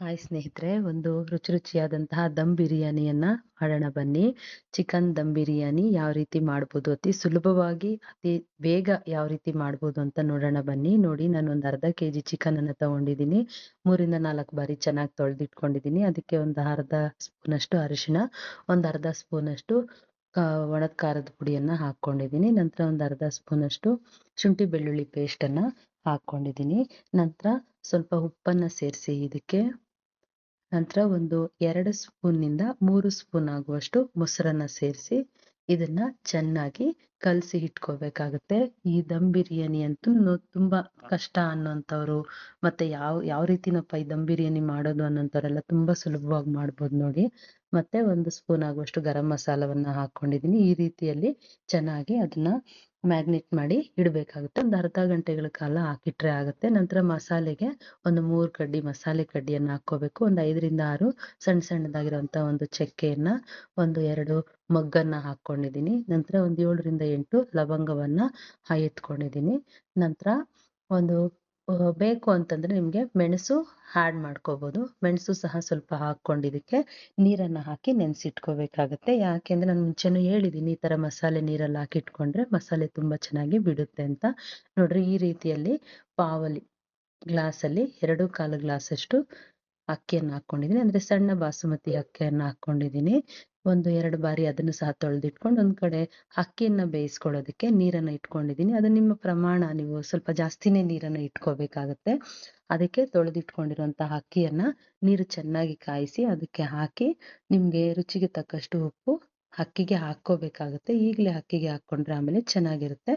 Hi ಸ್ನೇಹಿತರೆ, ಒಂದು ರುಚಿಯಾದಂತಹ ದಮ್ ಬಿರಿಯಾನಿಯನ್ನ ಮಾಡೋಣ ಬನ್ನಿ. ಚಿಕನ್ ದಮ್ ಬಿರಿಯಾನಿ ಯಾವ ರೀತಿ ಮಾಡ್ಬೋದು, ಅತಿ ಸುಲಭವಾಗಿ ಅತಿ ಬೇಗ ಯಾವ ರೀತಿ ಮಾಡ್ಬೋದು ಅಂತ ನೋಡೋಣ ಬನ್ನಿ. ನೋಡಿ, ನಾನು ಒಂದು ಅರ್ಧ ಕೆಜಿ ಚಿಕನ್ ಅನ್ನ ತಗೊಂಡಿದ್ದೀನಿ. 3-4 ಬಾರಿ ಚೆನ್ನಾಗಿ ತೊಳೆದಿಟ್ಕೊಂಡಿದ್ದೀನಿ. ಅದಕ್ಕೆ ಒಂದು ಅರ್ಧ ಸ್ಪೂನ್ ಅಷ್ಟು ಅರಿಶಿಣ, ಒಂದು ಅರ್ಧ ಸ್ಪೂನ್ ಅಷ್ಟು ಒಣದ ಖಾರದ ಪುಡಿಯನ್ನ ಹಾಕೊಂಡಿದ್ದೀನಿ. ನಂತರ ಒಂದು ಅರ್ಧ ಸ್ಪೂನ್ ಅಷ್ಟು ಶುಂಠಿ ಬೆಳ್ಳುಳ್ಳಿ ಪೇಸ್ಟ್ ಅನ್ನ ಹಾಕೊಂಡಿದ್ದೀನಿ. ನಂತರ ಸ್ವಲ್ಪ ಉಪ್ಪನ್ನ ಸೇರಿಸಿ ಇದಕ್ಕೆ. ನಂತರ ಒಂದು 2 ಸ್ಪೂನ್ನಿಂದ 3 ಸ್ಪೂನ್ ಆಗುವಷ್ಟು ಮೊಸರನ್ನ ಸೇರಿಸಿ ಇದನ್ನ ಚೆನ್ನಾಗಿ ಕಲಸಿ ಇಟ್ಕೋಬೇಕಾಗುತ್ತೆ. ಈ ದಮ್ ಬಿರಿಯಾನಿ ಅಂತೂ ತುಂಬಾ ಕಷ್ಟ ಅನ್ನೋಂಥವ್ರು, ಮತ್ತೆ ಯಾವ ರೀತಿನಪ್ಪ ಈ ದಮ್ ಬಿರಿಯಾನಿ ಮಾಡೋದು ಅನ್ನೋಂಥವ್ರೆಲ್ಲ ತುಂಬಾ ಸುಲಭವಾಗಿ ಮಾಡ್ಬೋದು ನೋಡಿ. ಮತ್ತೆ 1 ಸ್ಪೂನ್ ಆಗುವಷ್ಟು ಗರಂ ಮಸಾಲವನ್ನ ಹಾಕೊಂಡಿದ್ದೀನಿ. ಈ ರೀತಿಯಲ್ಲಿ ಚೆನ್ನಾಗಿ ಅದನ್ನ ಮ್ಯಾಗ್ನೇಟ್ ಮಾಡಿ ಇಡಬೇಕಾಗುತ್ತೆ. ಒಂದು ಅರ್ಧ ಗಂಟೆಗಳ ಕಾಲ ಹಾಕಿಟ್ರೆ ಆಗುತ್ತೆ. ನಂತರ ಮಸಾಲೆಗೆ ಒಂದು 3 ಕಡ್ಡಿ ಮಸಾಲೆ ಕಡ್ಡಿಯನ್ನ ಹಾಕೋಬೇಕು. ಒಂದು 5-6 ಸಣ್ಣದಾಗಿರುವಂತ ಒಂದು ಚಕ್ಕೆಯನ್ನ, ಒಂದು 2 ಮೊಗ್ಗನ್ನ ಹಾಕೊಂಡಿದ್ದೀನಿ. ನಂತರ ಒಂದು 7-8 ಲವಂಗವನ್ನ ಎತ್ಕೊಂಡಿದ್ದೀನಿ. ನಂತರ ಒಂದು ಬೇಕು ಅಂತಂದ್ರೆ ನಿಮ್ಗೆ ಮೆಣಸು ಆಡ್ ಮಾಡ್ಕೋಬಹುದು. ಮೆಣಸು ಸಹ ಸ್ವಲ್ಪ ಹಾಕೊಂಡಿದಕ್ಕೆ ನೀರನ್ನ ಹಾಕಿ ನೆನ್ಸಿಟ್ಕೋಬೇಕಾಗತ್ತೆ. ಯಾಕೆಂದ್ರೆ ನಾನು ಮುಂಚೆನೂ ಹೇಳಿದೀನಿ, ಈ ತರ ಮಸಾಲೆ ನೀರಲ್ಲಿ ಹಾಕಿಟ್ಕೊಂಡ್ರೆ ಮಸಾಲೆ ತುಂಬಾ ಚೆನ್ನಾಗಿ ಬಿಡುತ್ತೆ ಅಂತ. ನೋಡ್ರಿ, ಈ ರೀತಿಯಲ್ಲಿ ಪಾವಲಿ ಗ್ಲಾಸಲ್ಲಿ 2/4 ಗ್ಲಾಸ್ ಅಷ್ಟು ಅಕ್ಕಿಯನ್ನ ಹಾಕೊಂಡಿದ್ದೀನಿ. ಅಂದ್ರೆ ಸಣ್ಣ ಬಾಸುಮತಿ ಅಕ್ಕಿಯನ್ನ ಹಾಕೊಂಡಿದ್ದೀನಿ. 1-2 ಬಾರಿ ಅದನ್ನು ಸಹ ತೊಳೆದಿಟ್ಕೊಂಡು ಒಂದ್ ಕಡೆ ಅಕ್ಕಿಯನ್ನ ಬೇಯಿಸ್ಕೊಳ್ಳೋದಕ್ಕೆ ನೀರನ್ನ ಇಟ್ಕೊಂಡಿದ್ದೀನಿ. ಅದು ನಿಮ್ಮ ಪ್ರಮಾಣ, ನೀವು ಸ್ವಲ್ಪ ಜಾಸ್ತಿನೇ ನೀರನ್ನ ಇಟ್ಕೋಬೇಕಾಗತ್ತೆ. ಅದಕ್ಕೆ ತೊಳೆದಿಟ್ಕೊಂಡಿರುವಂತಹ ಅಕ್ಕಿಯನ್ನ ನೀರು ಚೆನ್ನಾಗಿ ಕಾಯಿಸಿ ಅದಕ್ಕೆ ಹಾಕಿ, ನಿಮ್ಗೆ ರುಚಿಗೆ ತಕ್ಕಷ್ಟು ಉಪ್ಪು ಅಕ್ಕಿಗೆ ಹಾಕೋಬೇಕಾಗುತ್ತೆ. ಈಗಲೇ ಅಕ್ಕಿಗೆ ಹಾಕೊಂಡ್ರೆ ಆಮೇಲೆ ಚೆನ್ನಾಗಿರುತ್ತೆ.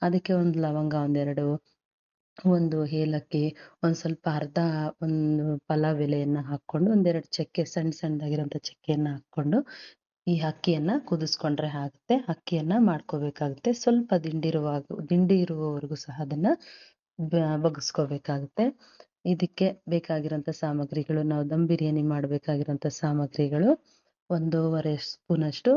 ಅದಕ್ಕೆ ಒಂದು ಲವಂಗ, ಒಂದು ಏಲಕ್ಕಿ, ಸ್ವಲ್ಪ ಒಂದು ಪಲಾವ್ ಎಲೆಯನ್ನ ಹಾಕೊಂಡು, 2 ಚಕ್ಕೆ ಸಣ್ಣದಾಗಿರುವಂತ ಚಕ್ಕೆಯನ್ನ ಹಾಕೊಂಡು ಈ ಅಕ್ಕಿಯನ್ನ ಕುದಿಸ್ಕೊಂಡ್ರೆ ಆಗುತ್ತೆ. ಅಕ್ಕಿಯನ್ನ ಮಾಡ್ಕೋಬೇಕಾಗುತ್ತೆ. ಸ್ವಲ್ಪ ದಿಂಡಿ ಇರುವವರೆಗೂ ಸಹ ಅದನ್ನ ಬಗ್ಸ್ಕೋಬೇಕಾಗುತ್ತೆ. ಇದಕ್ಕೆ ಬೇಕಾಗಿರೋಂಥ ಸಾಮಗ್ರಿಗಳು, ನಾವು ದಮ್ ಬಿರಿಯಾನಿ ಮಾಡಬೇಕಾಗಿರೋಂಥ ಸಾಮಗ್ರಿಗಳು: 1.5 ಸ್ಪೂನ್ ಅಷ್ಟು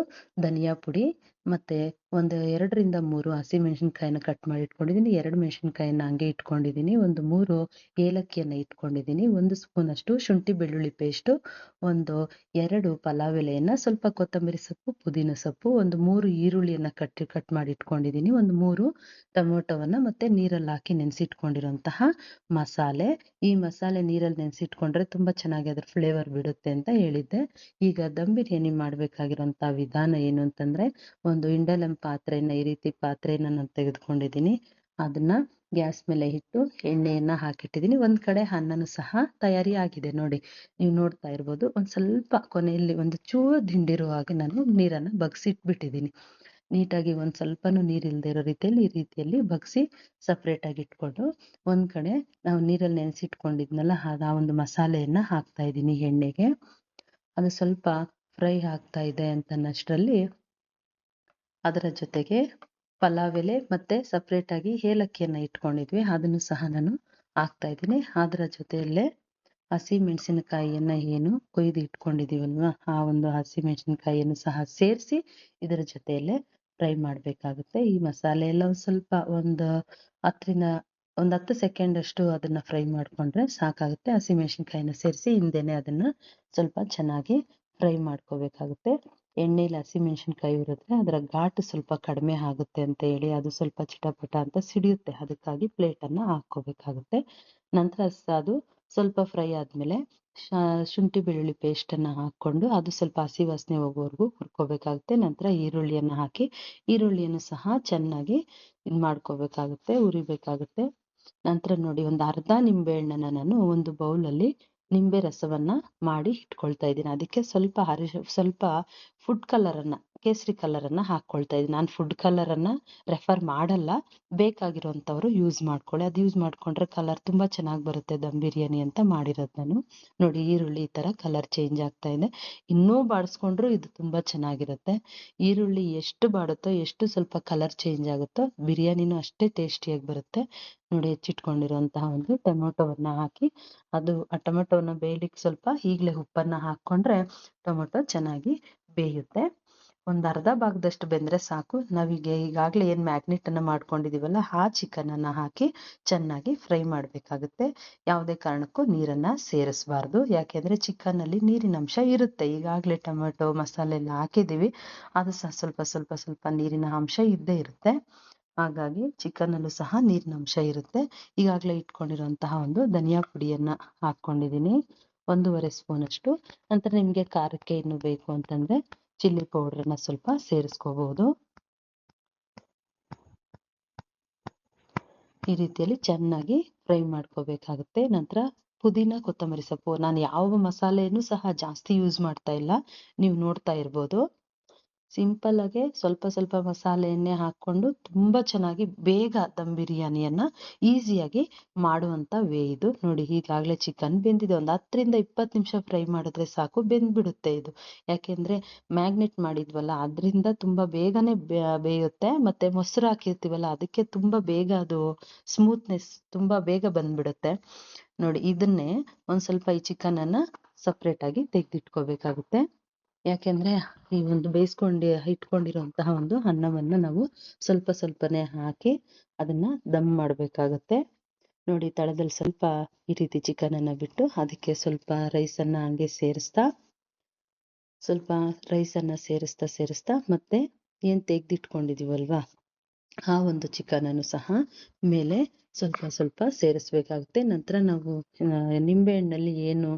ಧನಿಯಾ ಪುಡಿ, ಮತ್ತೆ 2-3 ಹಸಿಮೆಣಸಿನ್ಕಾಯಿನ ಕಟ್ ಮಾಡಿ ಇಟ್ಕೊಂಡಿದ್ದೀನಿ. 2 ಮೆಣಸಿನ್ಕಾಯಿನ ಹಂಗೆ ಇಟ್ಕೊಂಡಿದ್ದೀನಿ. 3 ಏಲಕ್ಕಿಯನ್ನ ಇಟ್ಕೊಂಡಿದ್ದೀನಿ. 1 ಸ್ಪೂನ್ ಅಷ್ಟು ಶುಂಠಿ ಬೆಳ್ಳುಳ್ಳಿ ಪೇಸ್ಟ್, 2 ಪಲಾವ್ ಎಲೆಯನ್ನ, ಸ್ವಲ್ಪ ಕೊತ್ತಂಬರಿ ಸೊಪ್ಪು, ಪುದೀನ ಸೊಪ್ಪು, 3 ಈರುಳ್ಳಿಯನ್ನ ಕಟ್ ಮಾಡಿ ಇಟ್ಕೊಂಡಿದ್ದೀನಿ. 3 ಟೊಮೊಟೊವನ್ನ ಮತ್ತೆ ನೀರಲ್ಲಿ ಹಾಕಿ ನೆನೆಸಿಟ್ಕೊಂಡಿರುವಂತಹ ಮಸಾಲೆ. ಈ ಮಸಾಲೆ ನೀರಲ್ಲಿ ನೆನೆಸಿಟ್ಕೊಂಡ್ರೆ ತುಂಬಾ ಚೆನ್ನಾಗಿ ಅದ್ರ ಫ್ಲೇವರ್ ಬಿಡುತ್ತೆ ಅಂತ ಹೇಳಿದ್ದೆ. ಈಗ ದಮ್ ಬಿರಿಯಾನಿ ಮಾಡ್ಬೇಕಾಗಿರೋಂಥ ವಿಧಾನ ಏನು ಅಂತಂದ್ರೆ, ಒಂದು ಇಂಡಲಂ ಪಾತ್ರೆಯನ್ನ, ಈ ರೀತಿ ಪಾತ್ರೆಯನ್ನ ನಾನು ತೆಗೆದುಕೊಂಡಿದ್ದೀನಿ. ಅದನ್ನ ಗ್ಯಾಸ್ ಮೇಲೆ ಇಟ್ಟು ಎಣ್ಣೆಯನ್ನ ಹಾಕಿಟ್ಟಿದ್ದೀನಿ. ಒಂದ್ ಕಡೆ ಅನ್ನನೂ ಸಹ ತಯಾರಿ ಆಗಿದೆ. ನೋಡಿ, ನೀವು ನೋಡ್ತಾ ಇರ್ಬೋದು. ಒಂದ್ ಸ್ವಲ್ಪ ಕೊನೆಯಲ್ಲಿ ಒಂದು ಚೂರು ದಿಂಡಿರುವಾಗ ನಾನು ನೀರನ್ನ ಬಗ್ಸಿಟ್ಬಿಟ್ಟಿದ್ದೀನಿ. ನೀಟಾಗಿ ಒಂದ್ ಸ್ವಲ್ಪನೂ ನೀರ್ ಇಲ್ದೇ ಇರೋ ರೀತಿಯಲ್ಲಿ ಈ ರೀತಿಯಲ್ಲಿ ಬಗ್ಸಿ ಸಪ್ರೇಟ್ ಆಗಿ ಇಟ್ಕೊಂಡು, ಒಂದ್ ಕಡೆ ನಾವು ನೀರಲ್ಲಿ ನೆನೆಸಿಟ್ಕೊಂಡಿದ್ನಲ್ಲ ಆ ಒಂದು ಮಸಾಲೆಯನ್ನ ಹಾಕ್ತಾ ಇದ್ದೀನಿ ಎಣ್ಣೆಗೆ. ಅದು ಸ್ವಲ್ಪ ಫ್ರೈ ಆಗ್ತಾ ಇದೆ ಅಂತನ್ನಷ್ಟರಲ್ಲಿ ಅದರ ಜೊತೆಗೆ ಪಲಾವ್ ಎಲೆ ಮತ್ತೆ ಸಪ್ರೇಟ್ ಆಗಿ ಏಲಕ್ಕಿಯನ್ನ ಇಟ್ಕೊಂಡಿದ್ವಿ, ಅದನ್ನು ಸಹ ನಾನು ಹಾಕ್ತಾ ಇದ್ದೀನಿ. ಅದರ ಜೊತೆಯಲ್ಲೇ ಹಸಿ ಮೆಣಸಿನಕಾಯಿಯನ್ನ ಏನು ಕೊಯ್ದು ಇಟ್ಕೊಂಡಿದೀವಲ್ವಾ, ಆ ಒಂದು ಹಸಿ ಮೆಣಸಿನಕಾಯಿಯನ್ನು ಸಹ ಸೇರಿಸಿ ಇದರ ಜೊತೆಯಲ್ಲೇ ಫ್ರೈ ಮಾಡ್ಬೇಕಾಗುತ್ತೆ. ಈ ಮಸಾಲೆ ಎಲ್ಲ ಸ್ವಲ್ಪ ಒಂದು 10 ಸೆಕೆಂಡ್ ಅಷ್ಟು ಅದನ್ನ ಫ್ರೈ ಮಾಡ್ಕೊಂಡ್ರೆ ಸಾಕಾಗುತ್ತೆ. ಹಸಿ ಮೆಣಸಿನಕಾಯಿನ ಸೇರಿಸಿ ಹಿಂದೆನೆ ಅದನ್ನ ಸ್ವಲ್ಪ ಚೆನ್ನಾಗಿ ಫ್ರೈ ಮಾಡ್ಕೋಬೇಕಾಗುತ್ತೆ. ಎಣ್ಣೆಲಿ ಹಸಿ ಮೆಣಸಿನಕಾಯಿ ಹುರಿದ್ರೆ ಅದರ ಘಾಟು ಸ್ವಲ್ಪ ಕಡಿಮೆ ಆಗುತ್ತೆ ಅಂತ ಹೇಳಿ, ಅದು ಸ್ವಲ್ಪ ಚಿಟಪಟ ಅಂತ ಸಿಡಿಯುತ್ತೆ. ಅದಕ್ಕಾಗಿ ಪ್ಲೇಟನ್ನ ಹಾಕೋಬೇಕಾಗುತ್ತೆ. ನಂತರ ಅದು ಸ್ವಲ್ಪ ಫ್ರೈ ಆದ್ಮೇಲೆ ಶುಂಠಿ ಬೆಳ್ಳುಳ್ಳಿ ಪೇಸ್ಟ್ ಅನ್ನ ಹಾಕೊಂಡು ಅದು ಸ್ವಲ್ಪ ಹಸಿ ವಾಸನೆ ಹೋಗೋವರೆಗೂ ಹುರ್ಕೋಬೇಕಾಗುತ್ತೆ. ನಂತರ ಈರುಳ್ಳಿಯನ್ನ ಹಾಕಿ ಈರುಳ್ಳಿಯನ್ನು ಸಹ ಚೆನ್ನಾಗಿ ಮಾಡ್ಕೋಬೇಕಾಗುತ್ತೆ, ಉರಿಬೇಕಾಗುತ್ತೆ. ನಂತರ ನೋಡಿ, ಒಂದು ಅರ್ಧ ನಿಂಬೆ ಹಣ್ಣನ್ನ ನಾನು ಒಂದು ಬೌಲಲ್ಲಿ ನಿಂಬೆ ರಸವನ್ನ ಮಾಡಿ ಇಟ್ಕೊಳ್ತಾ ಇದ್ದೀನಿ. ಅದಕ್ಕೆ ಸ್ವಲ್ಪ ಫುಡ್ ಕಲರನ್ನ, ಕೇಸರಿ ಕಲರನ್ನ ಹಾಕೊಳ್ತಾ ಇದ್ದೀನಿ. ನಾನು ಫುಡ್ ಕಲರನ್ನ ರೆಫರ್ ಮಾಡಲ್ಲ, ಬೇಕಾಗಿರುವಂತವ್ರು ಯೂಸ್ ಮಾಡ್ಕೊಳ್ಳಿ. ಅದು ಯೂಸ್ ಮಾಡ್ಕೊಂಡ್ರೆ ಕಲರ್ ತುಂಬಾ ಚೆನ್ನಾಗಿ ಬರುತ್ತೆ ದಮ್ ಬಿರಿಯಾನಿ ಅಂತ ಮಾಡಿರೋದು ನಾನು. ನೋಡಿ, ಈರುಳ್ಳಿ ಈ ತರ ಕಲರ್ ಚೇಂಜ್ ಆಗ್ತಾ ಇದೆ. ಇನ್ನೂ ಬಾಡಿಸ್ಕೊಂಡ್ರು ಇದು ತುಂಬಾ ಚೆನ್ನಾಗಿರುತ್ತೆ. ಈರುಳ್ಳಿ ಎಷ್ಟು ಬಾಡುತ್ತೋ, ಎಷ್ಟು ಸ್ವಲ್ಪ ಕಲರ್ ಚೇಂಜ್ ಆಗುತ್ತೋ, ಬಿರಿಯಾನಿನೂ ಅಷ್ಟೇ ಟೇಸ್ಟಿಯಾಗಿ ಬರುತ್ತೆ. ನೋಡಿ, ಹೆಚ್ಚಿಟ್ಕೊಂಡಿರುವಂತಹ ಒಂದು ಟೊಮೊಟೊವನ್ನ ಹಾಕಿ, ಅದು ಆ ಟೊಮೊಟೊವನ್ನ ಬೇಯಲಿಕ್ಕೆ ಸ್ವಲ್ಪ ಈಗಲೇ ಉಪ್ಪನ್ನ ಹಾಕೊಂಡ್ರೆ ಟೊಮೊಟೊ ಚೆನ್ನಾಗಿ ಬೇಯುತ್ತೆ. ಒಂದು ಅರ್ಧ ಭಾಗದಷ್ಟು ಬೆಂದರೆ ಸಾಕು. ನಾವೀಗ ಈಗಾಗಲೇ ಏನು ಮ್ಯಾಗ್ನೆಟನ್ನು ಮಾಡ್ಕೊಂಡಿದ್ದೀವಲ್ಲ ಆ ಚಿಕನನ್ನು ಹಾಕಿ ಚೆನ್ನಾಗಿ ಫ್ರೈ ಮಾಡಬೇಕಾಗುತ್ತೆ. ಯಾವುದೇ ಕಾರಣಕ್ಕೂ ನೀರನ್ನು ಸೇರಿಸಬಾರ್ದು. ಯಾಕೆಂದರೆ ಚಿಕನ್ನಲ್ಲಿ ನೀರಿನ ಅಂಶ ಇರುತ್ತೆ. ಈಗಾಗಲೇ ಟೊಮೆಟೊ ಮಸಾಲೆ ಎಲ್ಲ ಹಾಕಿದ್ದೀವಿ, ಅದು ಸಹ ಸ್ವಲ್ಪ ಸ್ವಲ್ಪ ಸ್ವಲ್ಪ ನೀರಿನ ಅಂಶ ಇದ್ದೇ ಇರುತ್ತೆ. ಹಾಗಾಗಿ ಚಿಕನ್ನಲ್ಲೂ ಸಹ ನೀರಿನ ಅಂಶ ಇರುತ್ತೆ. ಈಗಾಗಲೇ ಇಟ್ಕೊಂಡಿರುವಂತಹ ಒಂದು ಧನಿಯಾ ಪುಡಿಯನ್ನು ಹಾಕ್ಕೊಂಡಿದ್ದೀನಿ, 1.5 ಸ್ಪೂನಷ್ಟು. ನಂತರ ನಿಮಗೆ ಖಾರಕ್ಕೆ ಇನ್ನು ಬೇಕು ಅಂತಂದರೆ ಚಿಲ್ಲಿ ಪೌಡ್ರನ್ನ ಸ್ವಲ್ಪ ಸೇರಿಸ್ಕೋಬಹುದು. ಈ ರೀತಿಯಲ್ಲಿ ಚೆನ್ನಾಗಿ ಫ್ರೈ ಮಾಡ್ಕೋಬೇಕಾಗುತ್ತೆ. ನಂತರ ಪುದೀನ ಕೊತ್ತಂಬರಿ ಸೊಪ್ಪು, ನಾನು ಯಾವ ಮಸಾಲೆಯನ್ನು ಸಹ ಜಾಸ್ತಿ ಯೂಸ್ ಮಾಡ್ತಾ ಇಲ್ಲ, ನೀವು ನೋಡ್ತಾ ಇರ್ಬೋದು. ಸಿಂಪಲ್ ಆಗಿ ಸ್ವಲ್ಪ ಸ್ವಲ್ಪ ಮಸಾಲೆಯನ್ನೇ ಹಾಕ್ಕೊಂಡು ತುಂಬ ಚೆನ್ನಾಗಿ ಬೇಗ ದಮ್ ಬಿರಿಯಾನಿಯನ್ನು ಈಸಿಯಾಗಿ ಮಾಡುವಂಥ ವೇ ಇದು. ನೋಡಿ, ಈಗಾಗಲೇ ಚಿಕನ್ ಬೆಂದಿದೆ. ಒಂದು 10ರಿಂದ 20 ನಿಮಿಷ ಫ್ರೈ ಮಾಡಿದ್ರೆ ಸಾಕು, ಬೆಂದ್ಬಿಡುತ್ತೆ ಇದು. ಯಾಕೆಂದರೆ ಮ್ಯಾಗ್ನೆಟ್ ಮಾಡಿದ್ವಲ್ಲ, ಅದರಿಂದ ತುಂಬ ಬೇಗನೆ ಬೇಯುತ್ತೆ. ಮತ್ತು ಮೊಸರು ಹಾಕಿರ್ತೀವಲ್ಲ, ಅದಕ್ಕೆ ತುಂಬ ಬೇಗ ಅದು ಸ್ಮೂತ್ನೆಸ್ ತುಂಬ ಬೇಗ ಬಂದ್ಬಿಡುತ್ತೆ. ನೋಡಿ, ಇದನ್ನೇ ಒಂದು ಸ್ವಲ್ಪ ಈ ಚಿಕನನ್ನು ಸಪ್ರೇಟಾಗಿ ತೆಗೆದಿಟ್ಕೋಬೇಕಾಗುತ್ತೆ. ಯಾಕೆಂದರೆ ಈ ಒಂದು ಇಟ್ಕೊಂಡಿರುವಂತಹ ಒಂದು ಅನ್ನವನ್ನು ನಾವು ಸ್ವಲ್ಪ ಸ್ವಲ್ಪನೇ ಹಾಕಿ ಅದನ್ನು ದಮ್ ಮಾಡಬೇಕಾಗತ್ತೆ. ನೋಡಿ, ತಳದಲ್ಲಿ ಸ್ವಲ್ಪ ಈ ರೀತಿ ಚಿಕನನ್ನು ಬಿಟ್ಟು ಅದಕ್ಕೆ ಸ್ವಲ್ಪ ರೈಸನ್ನು ಹಂಗೆ ಸೇರಿಸ್ತಾ ಮತ್ತೆ ಏನು ತೆಗೆದಿಟ್ಕೊಂಡಿದ್ದೀವಲ್ವಾ ಆ ಒಂದು ಚಿಕನನ್ನು ಸಹ ಮೇಲೆ ಸ್ವಲ್ಪ ಸ್ವಲ್ಪ ಸೇರಿಸ್ಬೇಕಾಗುತ್ತೆ. ನಂತರ ನಾವು ನಿಂಬೆಹಣ್ಣಲ್ಲಿ ಏನು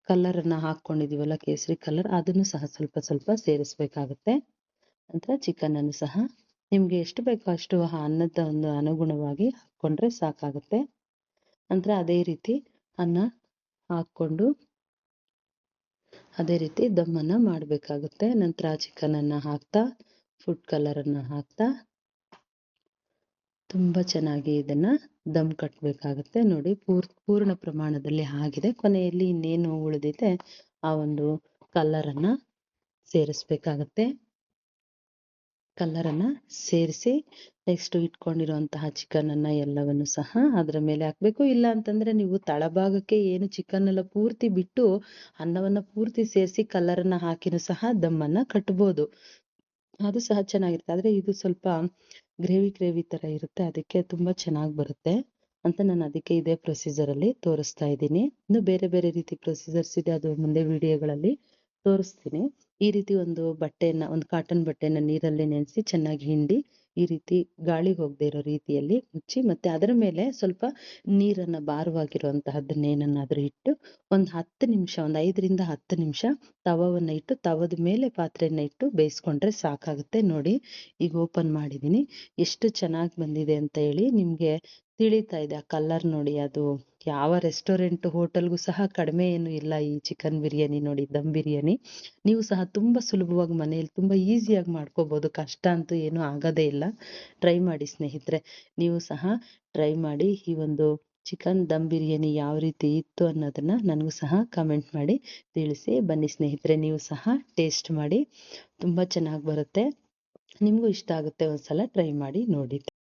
ಕಲರನ್ನು ಹಾಕ್ಕೊಂಡಿದ್ದೀವಲ್ಲ, ಕೇಸರಿ ಕಲರ್, ಅದನ್ನು ಸಹ ಸ್ವಲ್ಪ ಸ್ವಲ್ಪ ಸೇರಿಸ್ಬೇಕಾಗುತ್ತೆ. ನಂತರ ಚಿಕನನ್ನು ಸಹ ನಿಮಗೆ ಎಷ್ಟು ಬೇಕೋ ಅಷ್ಟು ಅನ್ನದ ಒಂದು ಅನುಗುಣವಾಗಿ ಹಾಕ್ಕೊಂಡ್ರೆ ಸಾಕಾಗುತ್ತೆ. ನಂತರ ಅದೇ ರೀತಿ ಅನ್ನ ಹಾಕ್ಕೊಂಡು ಅದೇ ರೀತಿ ದಮ್ಮನ್ನು ಮಾಡಬೇಕಾಗುತ್ತೆ. ನಂತರ ಚಿಕನನ್ನು ಹಾಕ್ತಾ ಫುಡ್ ಕಲರನ್ನು ಹಾಕ್ತಾ ತುಂಬ ಚೆನ್ನಾಗಿ ಇದನ್ನು ದಮ್ ಕಟ್ಟಬೇಕಾಗುತ್ತೆ. ನೋಡಿ, ಪೂರ್ಣ ಪ್ರಮಾಣದಲ್ಲಿ ಆಗಿದೆ. ಕೊನೆಯಲ್ಲಿ ಇನ್ನೇನು ಉಳಿದಿದೆ ಆ ಒಂದು ಕಲರನ್ನು ಸೇರಿಸ್ಬೇಕಾಗತ್ತೆ. ಕಲರನ್ನು ಸೇರಿಸಿ ನೆಕ್ಸ್ಟ್ ಇಟ್ಕೊಂಡಿರುವಂತಹ ಚಿಕನನ್ನು ಎಲ್ಲವನ್ನು ಸಹ ಅದರ ಮೇಲೆ ಹಾಕಬೇಕು. ಇಲ್ಲ ಅಂತಂದರೆ ನೀವು ತಳಭಾಗಕ್ಕೆ ಏನು ಚಿಕನ್ ಎಲ್ಲ ಪೂರ್ತಿ ಬಿಟ್ಟು ಅನ್ನವನ್ನು ಪೂರ್ತಿ ಸೇರಿಸಿ ಕಲರನ್ನು ಹಾಕಿನೂ ಸಹ ದಮ್ಮನ್ನು ಕಟ್ಬೋದು, ಅದು ಸಹ ಚೆನ್ನಾಗಿರುತ್ತೆ. ಆದರೆ ಇದು ಸ್ವಲ್ಪ ಗ್ರೇವಿ ಥರ ಇರುತ್ತೆ, ಅದಕ್ಕೆ ತುಂಬ ಚೆನ್ನಾಗಿ ಬರುತ್ತೆ ಅಂತ ನಾನು ಅದಕ್ಕೆ ಇದೇ ಪ್ರೊಸೀಜರಲ್ಲಿ ತೋರಿಸ್ತಾ ಇದ್ದೀನಿ. ಇನ್ನು ಬೇರೆ ಬೇರೆ ರೀತಿ ಪ್ರೊಸೀಜರ್ಸ್ ಇದೆ, ಅದು ಮುಂದೆ ವಿಡಿಯೋಗಳಲ್ಲಿ ತೋರಿಸ್ತೀನಿ. ಈ ರೀತಿ ಒಂದು ಕಾಟನ್ ಬಟ್ಟೆನ ನೀರಲ್ಲಿ ನೆನೆಸಿ ಚೆನ್ನಾಗಿ ಹಿಂಡಿ ಈ ರೀತಿ ಗಾಳಿ ಹೋಗದೆ ಇರೋ ರೀತಿಯಲ್ಲಿ ಮುಚ್ಚಿ, ಮತ್ತೆ ಅದರ ಮೇಲೆ ಸ್ವಲ್ಪ ನೀರನ್ನು ಭಾರವಾಗಿರುವಂತಹದ್ದನ್ನೇನನ್ನಾದರೂ ಇಟ್ಟು ಒಂದು 10 ನಿಮಿಷ, ಒಂದು 5ರಿಂದ 10 ನಿಮಿಷ ತವವನ್ನು ಇಟ್ಟು ತವದ ಮೇಲೆ ಪಾತ್ರೆಯನ್ನು ಇಟ್ಟು ಬೇಯಿಸ್ಕೊಂಡ್ರೆ ಸಾಕಾಗುತ್ತೆ. ನೋಡಿ, ಈಗ ಓಪನ್ ಮಾಡಿದ್ದೀನಿ, ಎಷ್ಟು ಚೆನ್ನಾಗಿ ಬಂದಿದೆ ಅಂತ ಹೇಳಿ ನಿಮಗೆ ತಿಳಿತಾ ಇದೆ. ಆ ಕಲರ್ ನೋಡಿ, ಅದು ಯಾವ ರೆಸ್ಟೋರೆಂಟ್ ಹೋಟೆಲ್ಗೂ ಸಹ ಕಡಿಮೆ ಏನು ಇಲ್ಲ ಈ ಚಿಕನ್ ಬಿರಿಯಾನಿ. ನೋಡಿ, ದಮ್ ಬಿರಿಯಾನಿ ನೀವು ಸಹ ತುಂಬ ಸುಲಭವಾಗಿ ಮನೆಯಲ್ಲಿ ತುಂಬ ಈಸಿಯಾಗಿ ಮಾಡ್ಕೋಬೋದು. ಕಷ್ಟ ಅಂತೂ ಏನೂ ಆಗೋದೇ ಇಲ್ಲ. ಟ್ರೈ ಮಾಡಿ ಸ್ನೇಹಿತರೆ, ನೀವು ಸಹ ಟ್ರೈ ಮಾಡಿ. ಈ ಒಂದು ಚಿಕನ್ ದಮ್ ಬಿರಿಯಾನಿ ಯಾವ ರೀತಿ ಇತ್ತು ಅನ್ನೋದನ್ನು ನನಗೂ ಸಹ ಕಮೆಂಟ್ ಮಾಡಿ ತಿಳಿಸಿ. ಬನ್ನಿ ಸ್ನೇಹಿತರೆ, ನೀವು ಸಹ ಟೇಸ್ಟ್ ಮಾಡಿ, ತುಂಬ ಚೆನ್ನಾಗಿ ಬರುತ್ತೆ, ನಿಮಗೂ ಇಷ್ಟ ಆಗುತ್ತೆ. ಒಂದ್ಸಲ ಟ್ರೈ ಮಾಡಿ ನೋಡಿ.